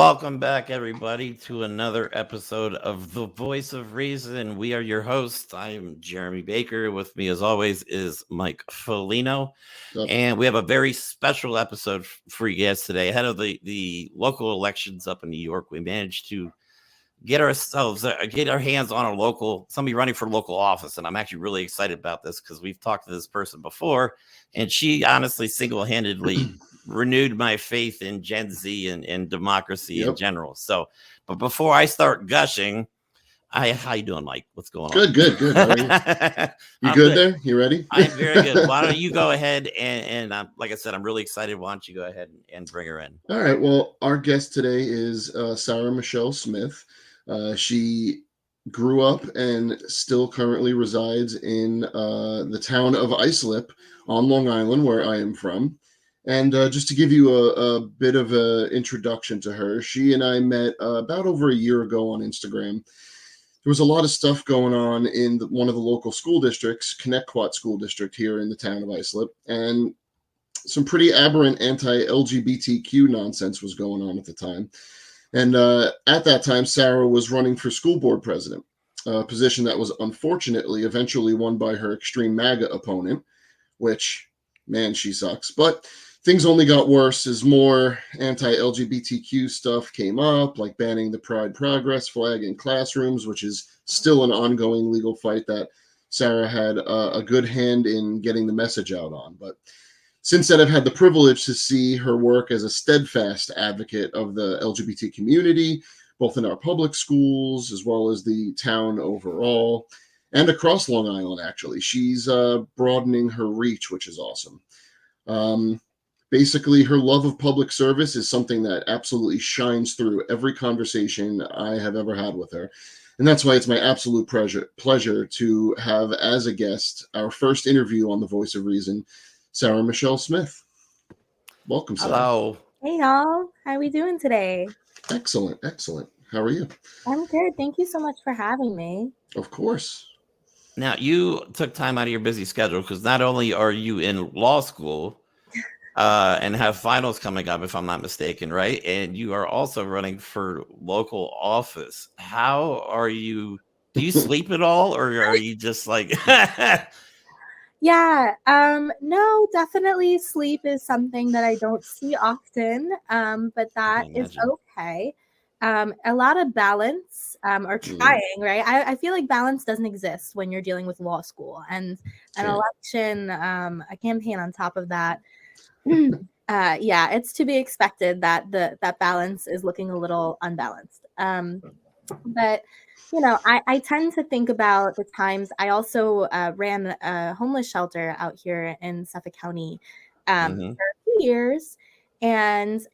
Welcome back, everybody, to another episode of The Voice of Reason. We are your hosts. I am Jeremy Baker. With me, as always, is Mike Folino. And we have a very special episode for you guys today. Ahead of the local elections up in New York, we managed to get our hands on somebody running for local office. And I'm actually really excited about this because we've talked to this person before, and she honestly single-handedly renewed my faith in Gen Z and democracy in general. So, but before I start gushing, how you doing, Mike? What's going on? Good. How are you? You good there? You ready? I'm very good. Why don't you go ahead and like I said, I'm really excited. Why don't you go ahead and bring her in? All right. Well, our guest today is Sarah Michelle Smith. She grew up and still currently resides in the town of Islip on Long Island, where I am from. And just to give you a bit of an introduction to her, she and I met about over a year ago on Instagram. There was a lot of stuff going on in one of the local school districts, Connecticut School District here in the town of Islip, and some pretty aberrant anti-LGBTQ nonsense was going on at the time. And at that time, Sarah was running for school board president, a position that was unfortunately eventually won by her extreme MAGA opponent, which, man, she sucks. But things only got worse as more anti-LGBTQ stuff came up, like banning the Pride Progress flag in classrooms, which is still an ongoing legal fight that Sarah had a good hand in getting the message out on. But since then, I've had the privilege to see her work as a steadfast advocate of the LGBT community, both in our public schools as well as the town overall, and across Long Island, actually. She's broadening her reach, which is awesome. Basically, her love of public service is something that absolutely shines through every conversation I have ever had with her. And that's why it's my absolute pleasure to have as a guest our first interview on The Voice of Reason, Sarah Michelle Smith. Welcome, Sarah. Hello. Hey, y'all. How are we doing today? Excellent. How are you? I'm good. Thank you so much for having me. Of course. Now, you took time out of your busy schedule because not only are you in law school and have finals coming up, if I'm not mistaken, right? And you are also running for local office. How are you? Do you sleep at all, or are you just like... Yeah, no, definitely sleep is something that I don't see often, but that is okay. A lot of balance, or trying, right? I feel like balance doesn't exist when you're dealing with law school and an election, a campaign on top of that. Yeah, it's to be expected that that balance is looking a little unbalanced. But I tend to think about the times. I also ran a homeless shelter out here in Suffolk County for a few years. And,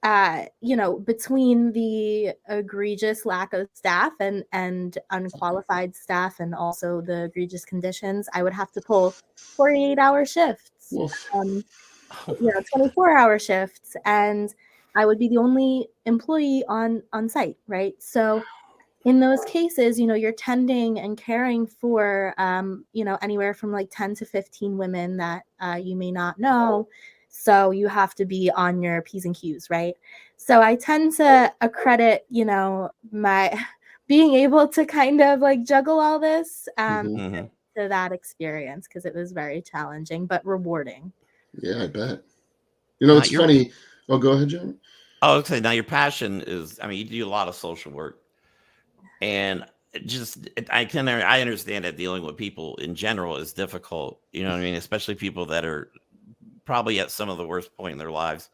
between the egregious lack of staff and unqualified staff and also the egregious conditions, I would have to pull 48-hour shifts, 24-hour shifts. And I would be the only employee on site, right? So in those cases, you're tending and caring for, anywhere from like 10 to 15 women that you may not know. So you have to be on your P's and Q's, right? So I tend to accredit, my being able to kind of like juggle all this to that experience because it was very challenging, but rewarding. Yeah, I bet. It's funny. Oh, go ahead, Jeremy. Oh, okay. Now your passion is, you do a lot of social work. And I understand that dealing with people in general is difficult, especially people that are probably at some of the worst point in their lives.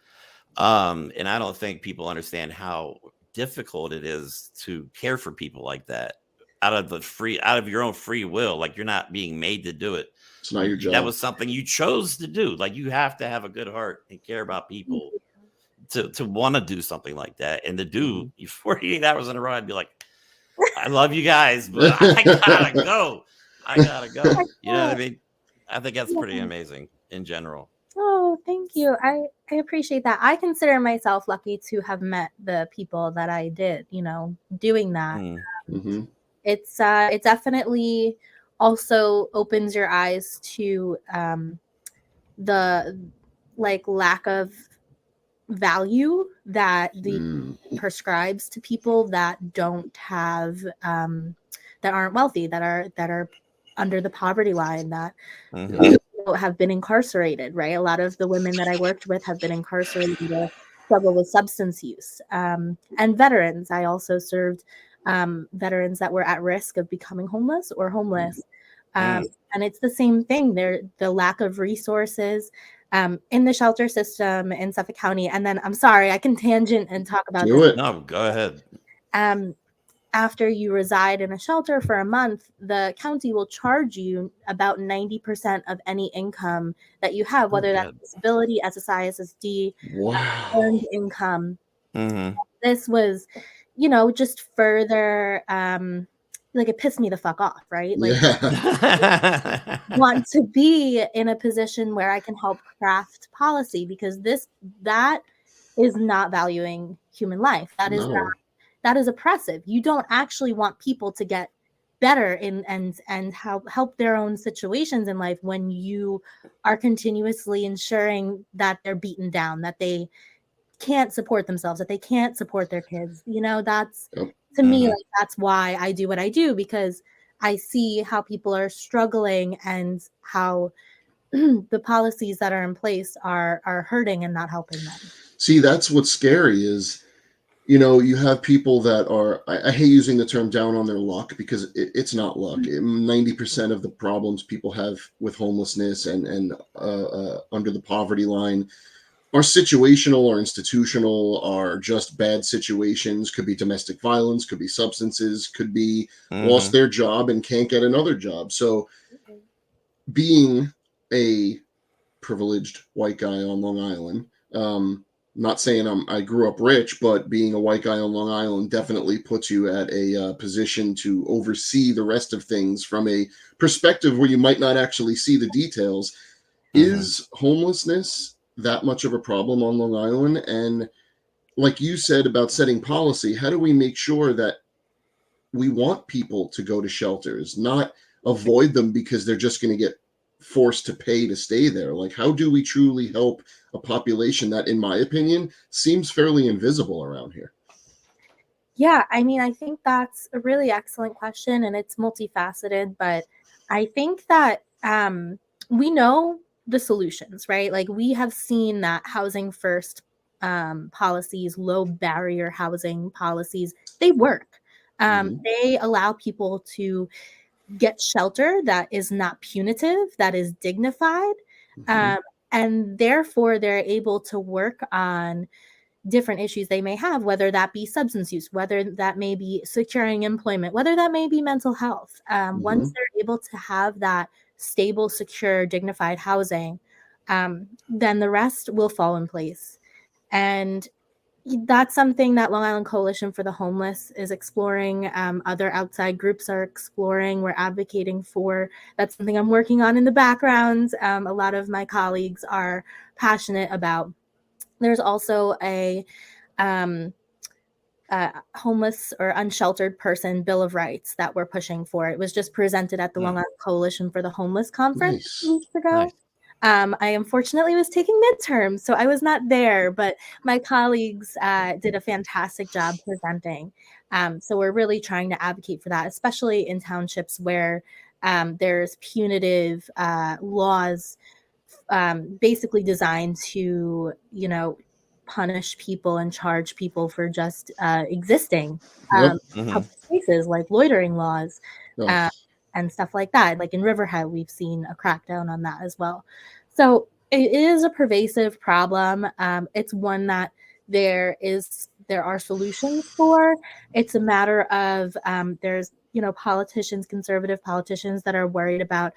And I don't think people understand how difficult it is to care for people like that out of your own free will. Like, you're not being made to do it. It's not your job. That was something you chose to do. Like, you have to have a good heart and care about people to want to do something like that. And to do 48 hours in a row, I'd be like, I love you guys, but I gotta go. You know what I mean? I think that's pretty amazing in general. Oh, thank you. I appreciate that. I consider myself lucky to have met the people that I did, doing that. It definitely also opens your eyes to the lack of value that the Mm. prescribes to people that don't have that aren't wealthy, that are under the poverty line, that have been incarcerated, right? A lot of the women that I worked with have been incarcerated or struggle with substance use. And veterans. I also served veterans that were at risk of becoming homeless or homeless. And it's the same thing. The lack of resources in the shelter system in Suffolk County. And then I'm sorry, I can tangent and talk about Do this. it. No, go ahead. After you reside in a shelter for a month, the county will charge you about 90% of any income that you have, whether that's disability, SSI, SSD, earned income. This was, just further, like it pissed me the fuck off, right? Like, want to be in a position where I can help craft policy, because that is not valuing human life. That is oppressive. You don't actually want people to get better and help their own situations in life when you are continuously ensuring that they're beaten down, that they can't support themselves, that they can't support their kids. That's to me, like, that's why I do what I do, because I see how people are struggling and how the policies that are in place are hurting and not helping them. See, that's what's scary is, you have people that are, I hate using the term down on their luck, because it's not luck. 90% of the problems people have with homelessness and under the poverty line are situational or institutional, are just bad situations. Could be domestic violence, could be substances, could be lost their job and can't get another job. So being a privileged white guy on Long Island, not saying I grew up rich, but being a white guy on Long Island definitely puts you at a position to oversee the rest of things from a perspective where you might not actually see the details. Is homelessness that much of a problem on Long Island? And like you said about setting policy, how do we make sure that we want people to go to shelters, not avoid them because they're just going to get forced to pay to stay there? Like, how do we truly help a population that, in my opinion, seems fairly invisible around here? Yeah, I mean, I think that's a really excellent question, and it's multifaceted, but I think that we know the solutions, right? Like, we have seen that housing first policies, low barrier housing policies, they work. They allow people to get shelter that is not punitive, that is dignified, and therefore they're able to work on different issues they may have, whether that be substance use, whether that may be securing employment, whether that may be mental health. Once they're able to have that stable, secure, dignified housing, then the rest will fall in place. And that's something that Long Island Coalition for the Homeless is exploring. Other outside groups are exploring. We're advocating for. That's something I'm working on in the background. A lot of my colleagues are passionate about. There's also a homeless or unsheltered person Bill of Rights that we're pushing for. It was just presented at the Long Island Coalition for the Homeless conference 2 weeks ago. I unfortunately was taking midterms, so I was not there, but my colleagues did a fantastic job presenting. So we're really trying to advocate for that, especially in townships where there's punitive laws basically designed to, punish people and charge people for just existing. Public spaces, like loitering laws. And stuff like that. Like in Riverhead, we've seen a crackdown on that as well. So it is a pervasive problem. It's one that there are solutions for. It's a matter of there's politicians, conservative politicians, that are worried about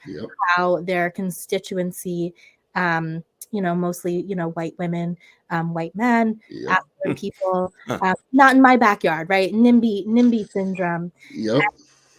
how their constituency, mostly white women, white men, African people, not in my backyard, right? NIMBY syndrome.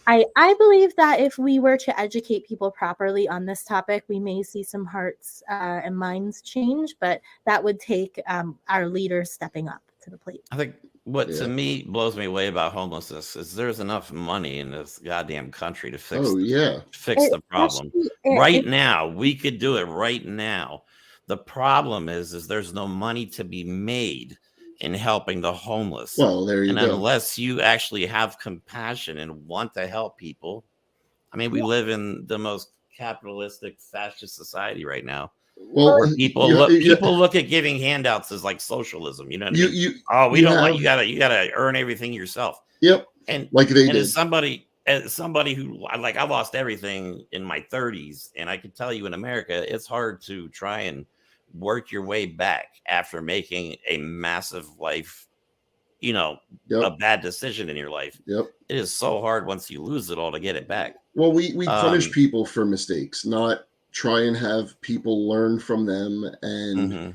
I believe that if we were to educate people properly on this topic, we may see some hearts and minds change, but that would take our leaders stepping up to the plate. I think what to me blows me away about homelessness is there's enough money in this goddamn country to fix the problem. Right now, we could do it right now. The problem is there's no money to be made in helping the homeless. Well, there you And go. unless you actually have compassion and want to help people, I mean, we live in the most capitalistic, fascist society right now. Well, Where people look at giving handouts as like socialism. You know what I mean? We don't want you gotta earn everything yourself. Yep. And like they did. As somebody who like I lost everything in my 30s, and I can tell you in America, it's hard to try and work your way back after making a massive life, a bad decision in your life. Yep. It is so hard once you lose it all to get it back. Well, we punish people for mistakes, not try and have people learn from them. And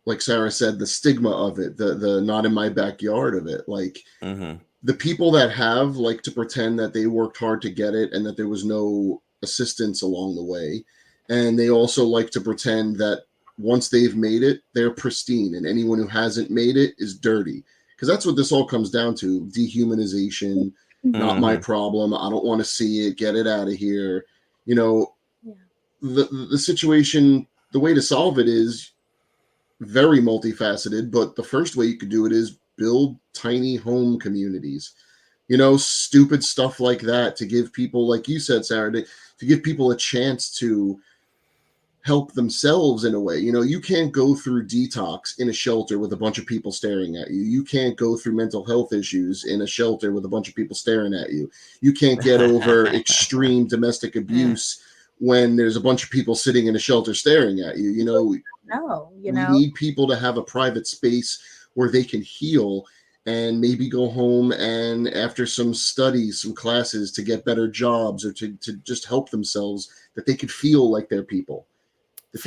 like Sarah said, the stigma of it, the not in my backyard of it, like the people that have like to pretend that they worked hard to get it and that there was no assistance along the way. And they also like to pretend that once they've made it, they're pristine, and anyone who hasn't made it is dirty. Because that's what this all comes down to: dehumanization. Not my problem. I don't want to see it. Get it out of here. The situation, the way to solve it is very multifaceted, but the first way you could do it is build tiny home communities. Stupid stuff like that to give people, like you said, Sarah, to give people a chance to help themselves in a way. You can't go through detox in a shelter with a bunch of people staring at you. You can't go through mental health issues in a shelter with a bunch of people staring at you. You can't get over extreme domestic abuse when there's a bunch of people sitting in a shelter staring at you. We need people to have a private space where they can heal and maybe go home and after some studies, some classes, to get better jobs or to just help themselves, that they could feel like they're people.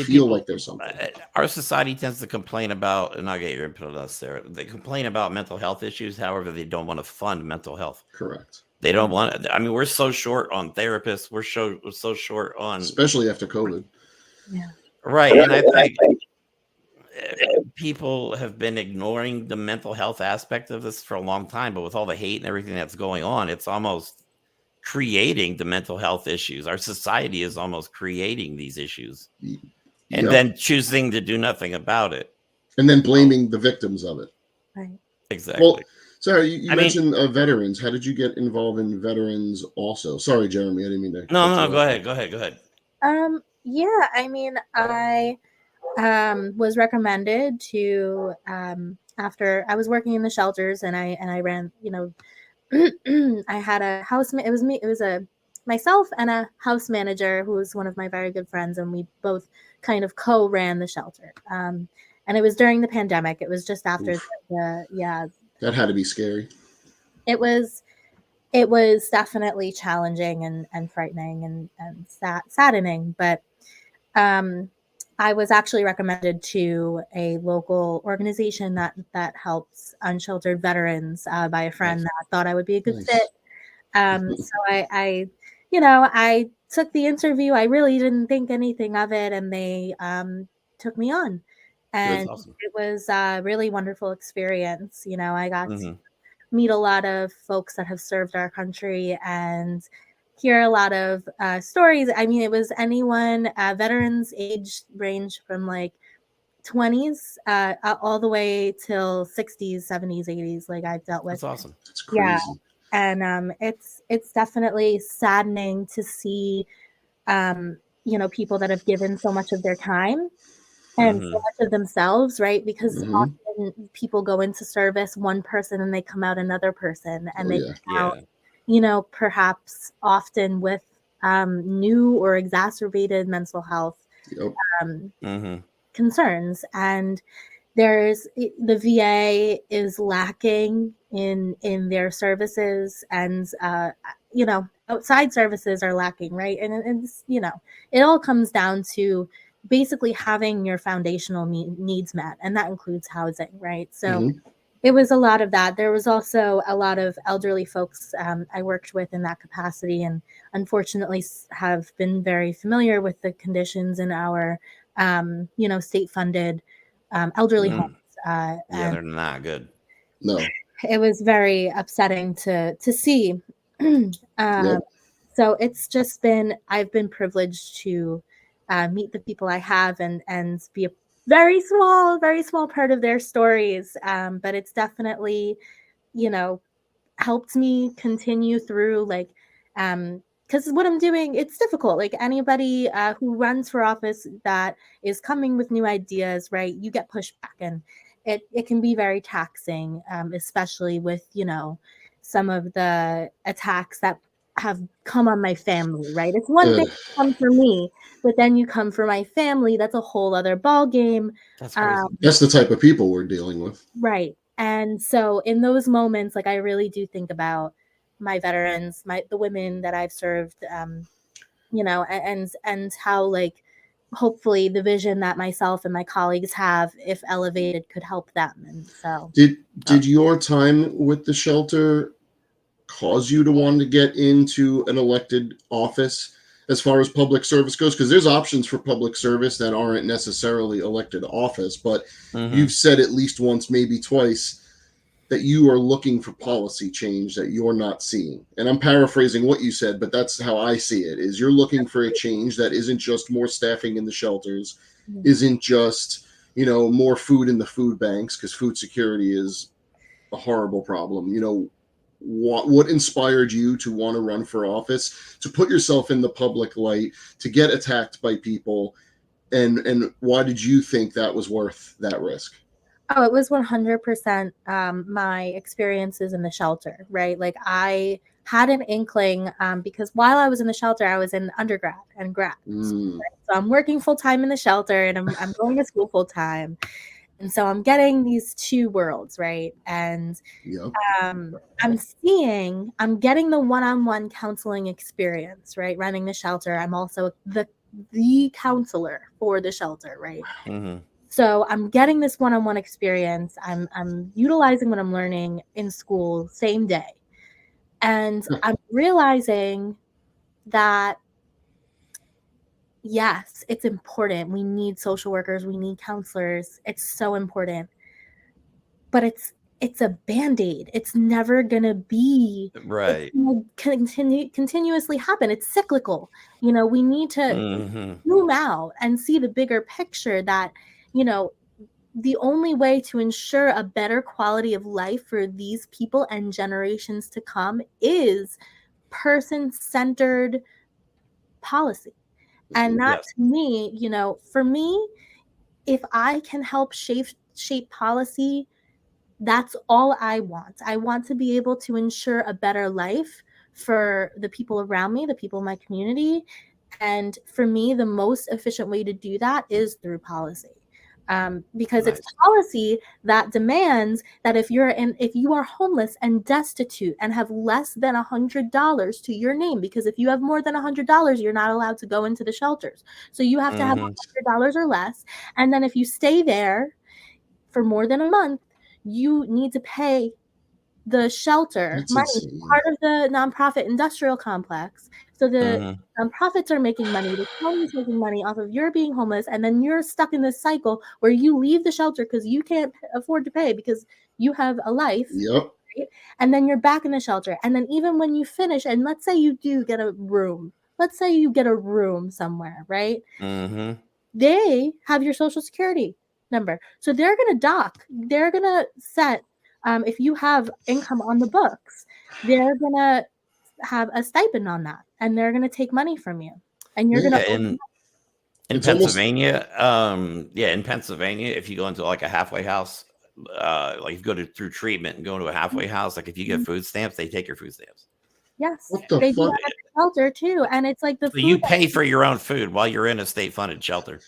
Like there's something. Our society tends to complain about, and I'll get your input on this, Sarah. They complain about mental health issues. However, they don't want to fund mental health. Correct. They don't want. I mean, we're so short on therapists. We're so short on, especially after COVID. Yeah. Right, and I think people have been ignoring the mental health aspect of this for a long time. But with all the hate and everything that's going on, it's almost creating the mental health issues. Our society is almost creating these issues. And then choosing to do nothing about it. And then blaming the victims of it. Right. Exactly. Well, sorry, you mentioned veterans. How did you get involved in veterans also? Sorry, Jeremy, I didn't mean to. No, go ahead. Yeah, I mean, I was recommended to, after I was working in the shelters and I ran, I had a housemate. It was me. It was myself and a house manager who was one of my very good friends, and we both kind of co-ran the shelter. And it was during the pandemic. It was just after That had to be scary. It was definitely challenging and frightening and saddening. But I was actually recommended to a local organization that helps unsheltered veterans by a friend that thought I would be a good fit. So I took the interview. I really didn't think anything of it, and they took me on. And awesome. It was a really wonderful experience. I got to meet a lot of folks that have served our country and hear a lot of stories. I mean, it was anyone, veterans age range from like 20s all the way till 60s, 70s, 80s. Like I've dealt with. That's awesome. That's crazy. Yeah. And it's definitely saddening to see, people that have given so much of their time and so much of themselves, right? Because often people go into service one person and they come out another person, and they come out, perhaps often with new or exacerbated mental health concerns. And the VA is lacking in their services, and outside services are lacking, right? And it's, it all comes down to basically having your foundational needs met, and that includes housing, right? So it was a lot of that. There was also a lot of elderly folks I worked with in that capacity, and unfortunately have been very familiar with the conditions in our state-funded elderly homes. They're not good. No. It was very upsetting to see. So it's just I've been privileged to meet the people I have and be a very small part of their stories. But it's definitely, helped me continue through, like, because what I'm doing, it's difficult. Like anybody who runs for office that is coming with new ideas, right? You get pushed back, and it can be very taxing, especially with some of the attacks that have come on my family. Right? It's one thing to come for me, but then you come for my family. That's a whole other ball game. That's crazy. That's the type of people we're dealing with. Right. And so in those moments, like I really do think about my veterans, the women that I've served, and how, like, hopefully the vision that myself and my colleagues have, if elevated, could help them. And so did your time with the shelter cause you to want to get into an elected office as far as public service goes? Because there's options for public service that aren't necessarily elected office, but you've said at least once, maybe twice, that you are looking for policy change that you're not seeing. And I'm paraphrasing what you said, but that's how I see it, is you're looking for a change that isn't just more staffing in the shelters, isn't just, more food in the food banks, because food security is a horrible problem. What inspired you to want to run for office, to put yourself in the public light, to get attacked by people, and why did you think that was worth that risk? Oh, it was 100% my experiences in the shelter, right? Like I had an inkling because while I was in the shelter, I was in undergrad and grad. Right? So I'm working full time in the shelter, and I'm going to school full time. And so I'm getting these two worlds, right? And I'm getting the one-on-one counseling experience, right? Running the shelter. I'm also the counselor for the shelter, right? So I'm getting this one-on-one experience. I'm utilizing what I'm learning in school same day. And I'm realizing that, yes, it's important. We need social workers. We need counselors. It's so important. But it's a Band-Aid. It's never going to be right. Continuously happen. It's cyclical. We need to zoom out and see the bigger picture that, the only way to ensure a better quality of life for these people and generations to come is person-centered policy. And that, to me, for me, if I can help shape policy, that's all I want. I want to be able to ensure a better life for the people around me, the people in my community. And for me, the most efficient way to do that is through policy. Because it's policy that demands that if you are homeless and destitute and have less than $100 to your name, because if you have more than $100, you're not allowed to go into the shelters. So you have to have $100 or less. And then if you stay there for more than a month, you need to pay the shelter money, part of the nonprofit industrial complex. So the nonprofits are making money, the county is making money off of your being homeless, and then you're stuck in this cycle where you leave the shelter because you can't afford to pay because you have a life. Right? And then you're back in the shelter. And then even when you finish, and let's say you do get a room, somewhere, right? They have your social security number. So they're going to dock. They're going to set, if you have income on the books, they're going to have a stipend on that. And they're going to take money from you. And you're going to... In Pennsylvania, in Pennsylvania, if you go into like a halfway house, like if you go through treatment and go into a halfway house, like if you get food stamps, they take your food stamps. Yes, they do that at the shelter too, and it's like the food. You pay for your own food while you're in a state-funded shelter,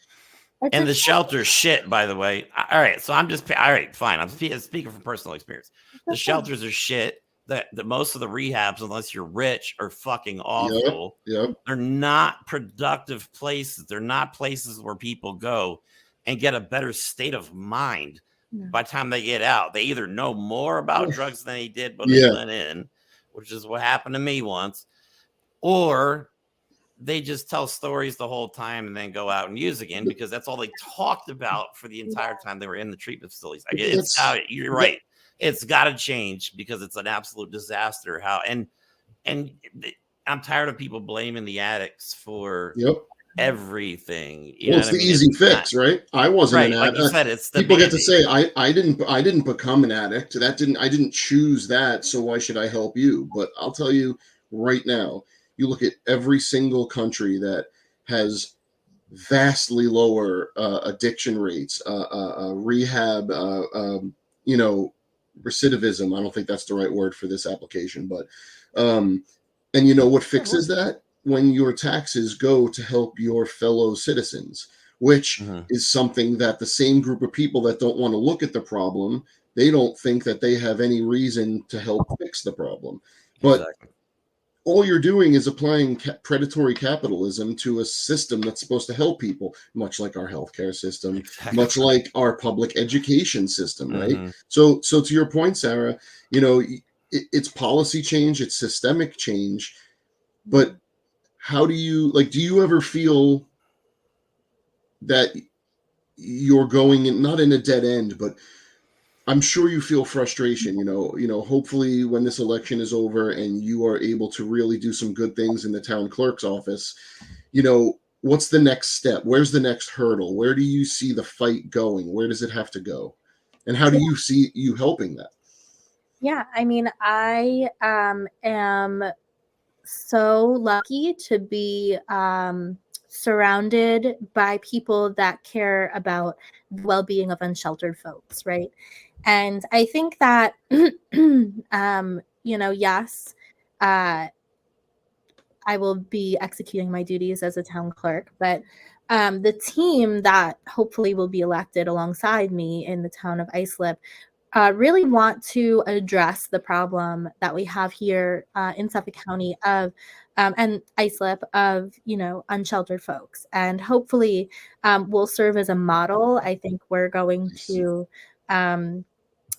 and the shelter's shit, by the way. All right, so all right, fine. I'm speaking from personal experience. The shelters are shit. The most of the rehabs, unless you're rich, are fucking awful. They're not productive places. They're not places where people go and get a better state of mind by the time they get out. They either know more about drugs than they did when they went in, which is what happened to me once, or they just tell stories the whole time and then go out and use again because that's all they talked about for the entire time they were in the treatment facilities. You're right. It's got to change because it's an absolute disaster. And I'm tired of people blaming the addicts for everything. You Well, know it's what I the mean? easy It's fix, right? I wasn't an right, like you addict. said, it's the People get to Band-Aid. say I didn't become an addict. I didn't choose that, so why should I help you? But I'll tell you right now, you look at every single country that has vastly lower addiction rates, rehab, you know, recidivism. I don't think that's the right word for this application, but and you know what fixes that? When your taxes go to help your fellow citizens, which Mhm. is something that the same group of people that don't want to look at the problem, they don't think that they have any reason to help fix the problem. But Exactly. all you're doing is applying predatory capitalism to a system that's supposed to help people, much like our healthcare system, Exactly. much like our public education system, right? Mhm. So to your point, Sarah, you know, it's policy change, it's systemic change, but how do you like? Do you ever feel that you're going in, not in a dead end, but I'm sure you feel frustration, hopefully when this election is over and you are able to really do some good things in the town clerk's office, what's the next step? Where's the next hurdle? Where do you see the fight going? Where does it have to go? And how do you see you helping that? Yeah, I mean, I am so lucky to be surrounded by people that care about the well-being of unsheltered folks, right? And I think that, yes, uh, I will be executing my duties as a town clerk, but the team that hopefully will be elected alongside me in the town of Islip really want to address the problem that we have here in Suffolk County of and Islip of unsheltered folks, and hopefully will serve as a model. I think we're going to um,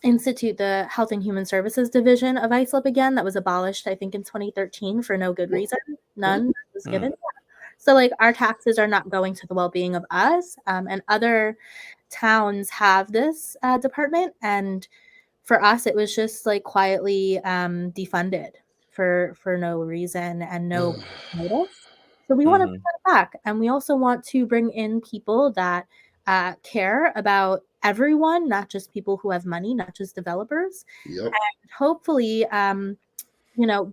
institute the Health and Human Services Division of Islip again, that was abolished I think in 2013 for no good reason. None was given. So like our taxes are not going to the well-being of us, and other towns have this department, and for us it was just like quietly defunded for no reason and no notice. So we want to bring Mhm. that back, and we also want to bring in people that care about everyone, not just people who have money, not just developers, Yep. and hopefully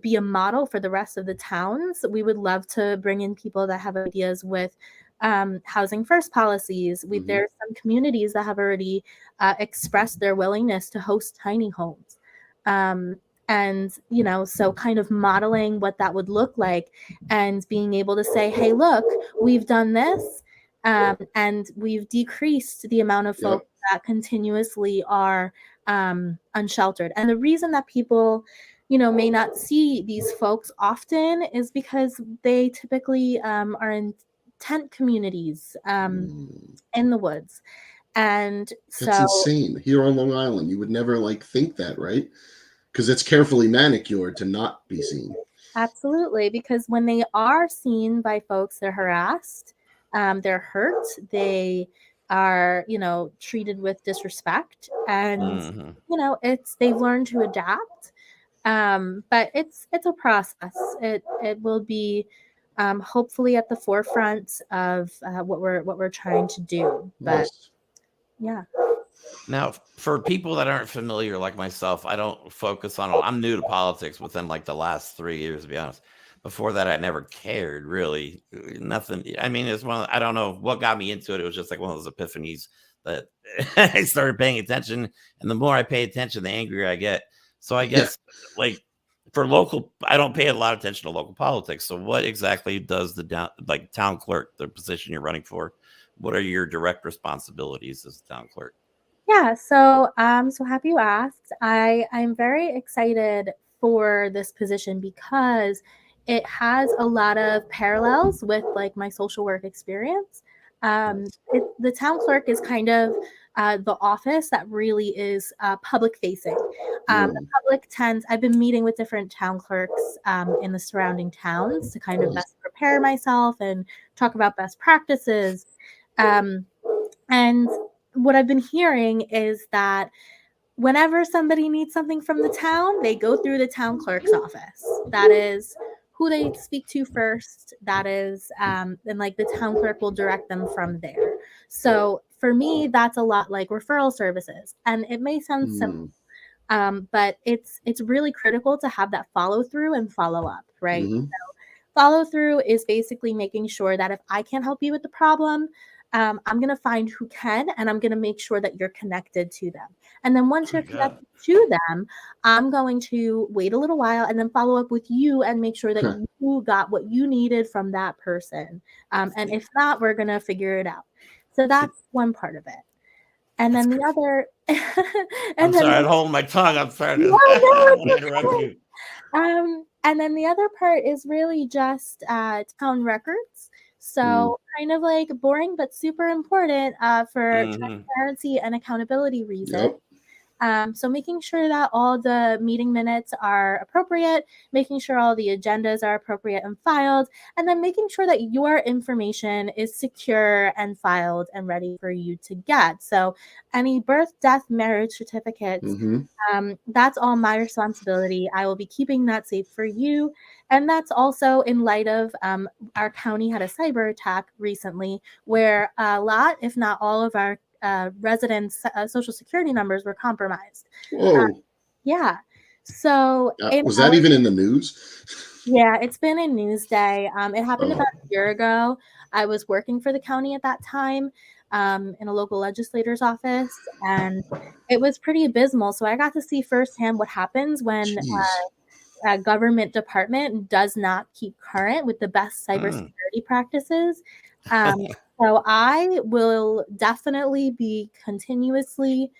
be a model for the rest of the towns. We would love to bring in people that have ideas with housing first policies. There's some communities that have already expressed their willingness to host tiny homes. And, so kind of modeling what that would look like and being able to say, hey, look, we've done this, and we've decreased the amount of folks that continuously are unsheltered. And the reason that people may not see these folks often is because they typically are in tent communities in the woods. And That's so insane. Here on Long Island, you would never like think that, right? Because it's carefully manicured to not be seen. absolutely, because when they are seen by folks, they're harassed, they're hurt, they are, treated with disrespect, and Mhm. they've learned to adapt. But it's a process. It will be hopefully at the forefront of what we're trying to do. But Yes. yeah. Now, for people that aren't familiar, like myself, I don't focus on. I'm new to politics within like the last 3 years, to be honest. Before that, I never cared really. Nothing. I mean, it's one. I don't know what got me into it. It was just like one of those epiphanies that I started paying attention, and the more I pay attention, the angrier I get. So I Yeah. guess like for local, I don't pay a lot of attention to local politics. So what exactly does the town clerk, the position you're running for, what are your direct responsibilities as a town clerk? Yeah, so so happy you asked. I'm very excited for this position because it has a lot of parallels with like my social work experience. The town clerk is kind of the office that really is public facing. The public tends. I've been meeting with different town clerks in the surrounding towns to kind of best prepare myself and talk about best practices. And what I've been hearing is that whenever somebody needs something from the town, they go through the town clerk's office. That is who they speak to first. That is, and like the town clerk will direct them from there. So for me, that's a lot like referral services, and it may sound simple, but it's really critical to have that follow through and follow up, right? Mm-hmm. So follow through is basically making sure that if I can't help you with the problem, I'm going to find who can, and I'm going to make sure that you're connected to them. And then once you're connected to them, I'm going to wait a little while and then follow up with you and make sure that you got what you needed from that person. And if not, we're going to figure it out. So that's one part of it. And then the other, I'm sorry, I'd hold my tongue. I'm sorry to interrupt you. And then the other part is really just town records. So kind of like boring, but super important for transparency and accountability reasons. So making sure that all the meeting minutes are appropriate, making sure all the agendas are appropriate and filed, and then making sure that your information is secure and filed and ready for you to get. So any birth, death, marriage certificates, that's all my responsibility. I will be keeping that safe for you. And that's also in light of our county had a cyber attack recently where a lot, if not all of our residents' social security numbers were compromised. Whoa. Yeah. So was that even in the news? Yeah, it's been in Newsday. It happened about a year ago. I was working for the county at that time in a local legislator's office, and it was pretty abysmal. So I got to see firsthand what happens when a government department does not keep current with the best cybersecurity practices. So I will definitely be continuously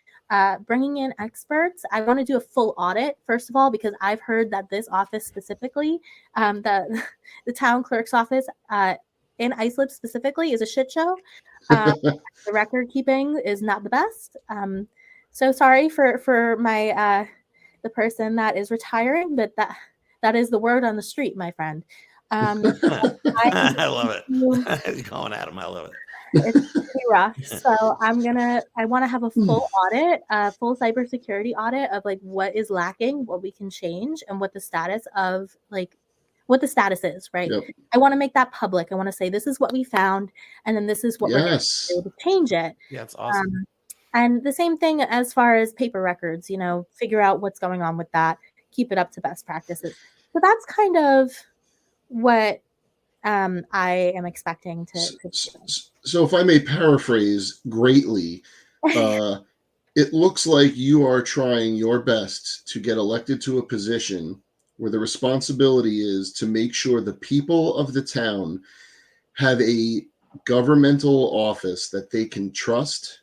bringing in experts. I want to do a full audit, first of all, because I've heard that this office specifically, the town clerk's office in Islip specifically, is a shit show. The record keeping is not the best. So sorry for my the person that is retiring, but that is the word on the street, my friend. I love it. He's going at him. I love it. It's pretty rough. So I want to have a full audit, a full cybersecurity audit of like what is lacking, what we can change, and what the status of what the status is, right? Yep. I want to make that public. I want to say this is what we found, and then this is what we're going to do to change it. Yeah, it's awesome. And the same thing as far as paper records, figure out what's going on with that, keep it up to best practices. So that's kind of what I am expecting to do. So if I may paraphrase greatly, it looks like you are trying your best to get elected to a position where the responsibility is to make sure the people of the town have a governmental office that they can trust,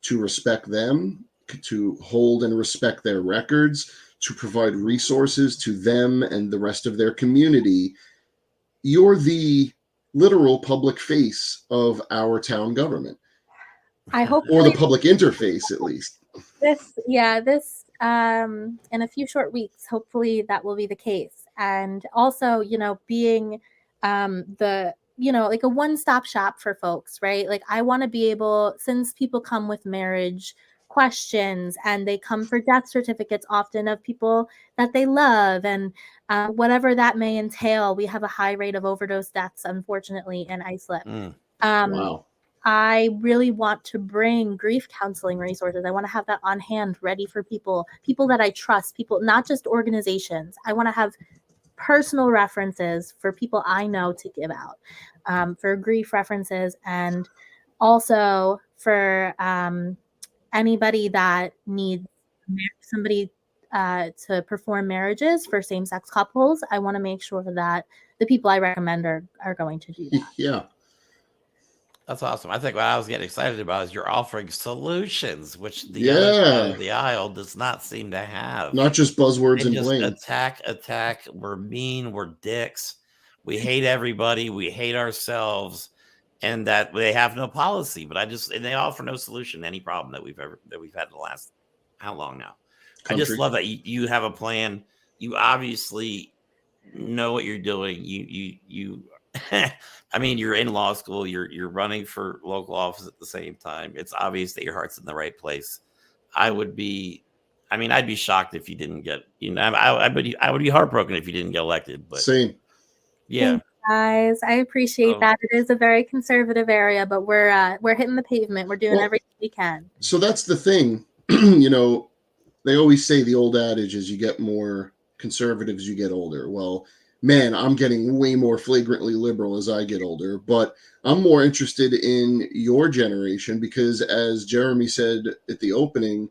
to respect them, to hold and respect their records, to provide resources to them and the rest of their community. You're the literal public face of our town government. I hope, or the public interface, at lethis in a few short weeks, hopefully that will be the case. And also, being like a one-stop shop for folks, right? Like I want to be able, since people come with marriage questions and they come for death certificates often of people that they love, and whatever that may entail. We have a high rate of overdose deaths, unfortunately, in Islip. Wow. I really want to bring grief counseling resources. I want to have that on hand, ready for people that I trust, people, not just organizations. I want to have personal references for people I know to give out, for grief references, and also for anybody that needs somebody to perform marriages for same-sex couples. I want to make sure that the people I recommend are going to do that. Yeah. That's awesome. I think what I was getting excited about is you're offering solutions, which the other side of the aisle does not seem to have. Not just buzzwords and blame. Attack. We're mean. We're dicks. We hate everybody. We hate ourselves, and that they have no policy. But and they offer no solution to any problem that we've had in the last how long now. I just love that you have a plan. You obviously know what you're doing. You I mean, you're in law school, you're running for local office at the same time. It's obvious that your heart's in the right place. I'd be shocked if you didn't get, I would be heartbroken if you didn't get elected. But same. Yeah. Thanks, guys. I appreciate Oh. that. It is a very conservative area, but we're hitting the pavement. We're doing everything we can. So that's the thing. You know, they always say the old adage is you get more conservative as you get older. Well, man, I'm getting way more flagrantly liberal as I get older, but I'm more interested in your generation because, as Jeremy said at the opening,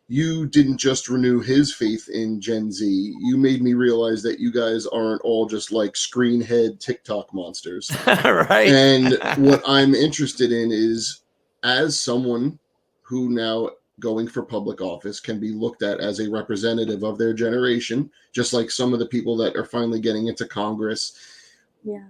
you didn't just renew his faith in Gen Z. You made me realize that you guys aren't all just like screenhead TikTok monsters. Right. And what I'm interested in is, as someone who now going for public office can be looked at as a representative of their generation, just like some of the people that are finally getting into Congress. Yeah.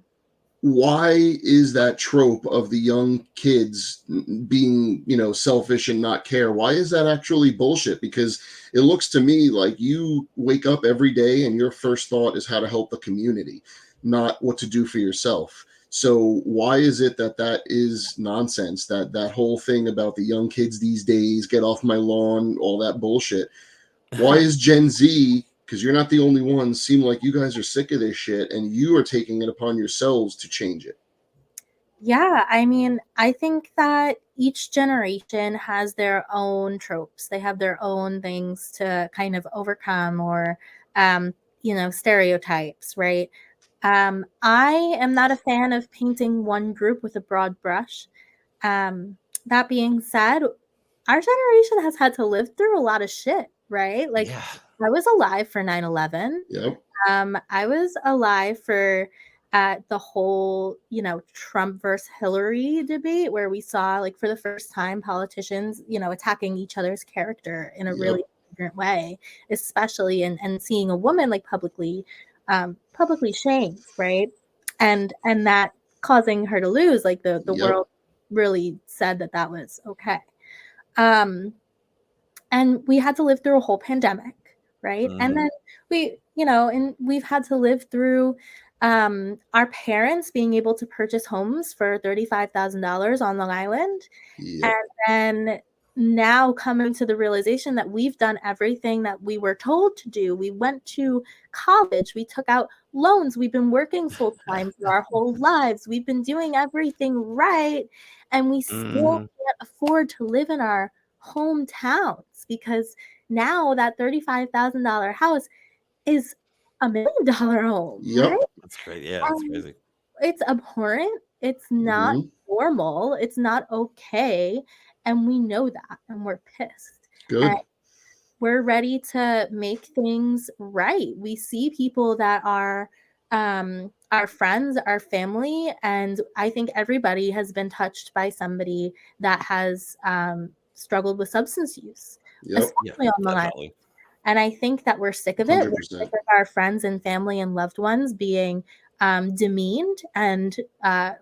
Why is that trope of the young kids being, you know, selfish and not care? Why is that actually bullshit? Because it looks to me like you wake up every day and your first thought is how to help the community, not what to do for yourself. So why is it that that is nonsense? That whole thing about the young kids these days, get off my lawn, all that bullshit. Why is Gen Z, because you're not the only one, seem like you guys are sick of this shit and you are taking it upon yourselves to change it? Yeah, I mean, I think that each generation has their own tropes. They have their own things to kind of overcome or, stereotypes, right? I am not a fan of painting one group with a broad brush. That being said, our generation has had to live through a lot of shit, right? Like, Yeah. I was alive for 9/11. Yep. I was alive for the whole, Trump versus Hillary debate, where we saw, like, for the first time, politicians, attacking each other's character in a really different way, especially and seeing a woman like publicly shamed, right? And that causing her to lose, like the world really said that was okay. And we had to live through a whole pandemic, right? And then we've had to live through our parents being able to purchase homes for $35,000 on Long Island. Yep. And then now coming to the realization that we've done everything that we were told to do. We went to college, we took out loans, we've been working full time for our whole lives, we've been doing everything right, and we still can't afford to live in our hometowns because now that $35,000 house is $1 million home. Yep. Right? That's great. Yeah, that's crazy. It's abhorrent. It's not normal. It's not okay. And we know that. And we're pissed. Good. And we're ready to make things right. We see people that are our friends, our family, and I think everybody has been touched by somebody that has struggled with substance use, especially on Long Island. And I think that we're sick of it. 100%. We're sick of our friends and family and loved ones being demeaned and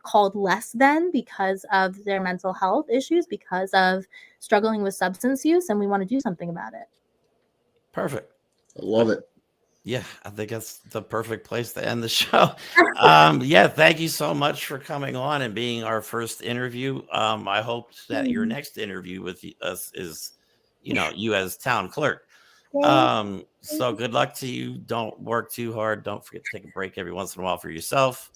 called less than because of their mental health issues, because of struggling with substance use, and we want to do something about it. Perfect. I love it. Yeah, I think that's the perfect place to end the show. Thank you so much for coming on and being our first interview. I hope that your next interview with us is, you as town clerk. So good luck to you. Don't work too hard. Don't forget to take a break every once in a while for yourself.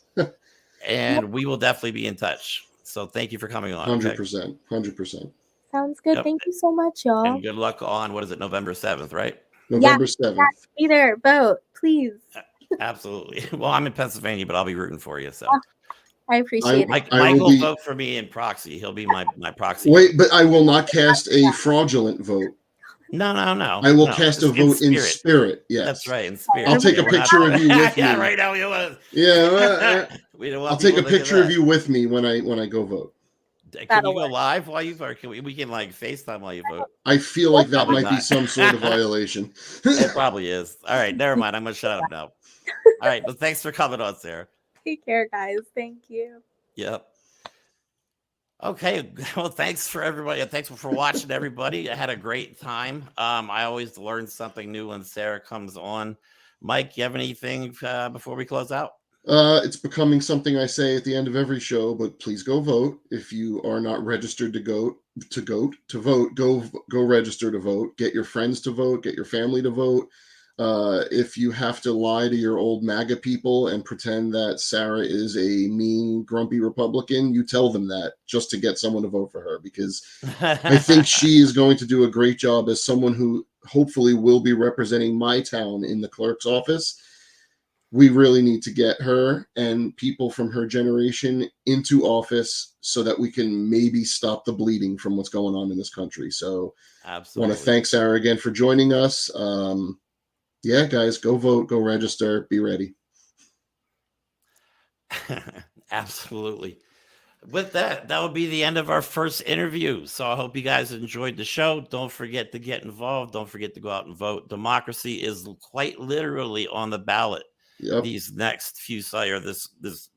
And we will definitely be in touch. So thank you for coming on. 100%. 100%. Sounds good. Yep. Thank you so much, y'all. And good luck on, what is it, November 7th, right? November 7th. Be there. Vote, please. Absolutely. Well, I'm in Pennsylvania, but I'll be rooting for you. So I appreciate it. Mike will vote for me in proxy. He'll be my proxy. Wait, but I will not cast a fraudulent vote. No. I will cast a vote in spirit. Yes, that's right. In spirit. I'll take a picture of you with me. Yeah, right now you want. Yeah, I'll take a picture of you with me when I go vote. Can you go live while you vote? We can like FaceTime while you vote. I feel like that might be some sort of violation. It probably is. All right, never mind. I'm gonna shut up now. All right, well, thanks for coming on, Sarah. Take care, guys. Thank you. Yep. Okay, well, thanks for everybody. Thanks for watching, everybody. I had a great time. I always learn something new when Sarah comes on. Mike, you have anything before we close out? It's becoming something I say at the end of every show, but please go vote. If you are not registered to vote, go register to vote. Get your friends to vote. Get your family to vote. If you have to lie to your old MAGA people and pretend that Sarah is a mean, grumpy Republican, you tell them that just to get someone to vote for her, because I think she is going to do a great job as someone who hopefully will be representing my town in the clerk's office. We really need to get her and people from her generation into office so that we can maybe stop the bleeding from what's going on in this country. So absolutely. Want to thank Sarah again for joining us. Yeah, guys, go vote, go register, be ready. Absolutely. With that would be the end of our first interview. So I hope you guys enjoyed the show. Don't forget to get involved. Don't forget to go out and vote. Democracy is quite literally on the ballot. Yep. These next few or this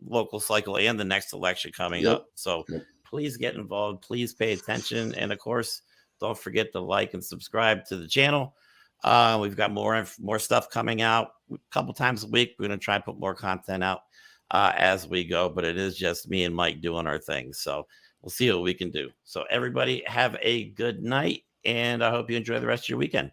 local cycle and the next election coming up. So please get involved. Please pay attention. And of course, don't forget to like and subscribe to the channel. We've got more stuff coming out a couple times a week. We're going to try and put more content out as we go, but it is just me and Mike doing our thing. So we'll see what we can do. So everybody have a good night, and I hope you enjoy the rest of your weekend.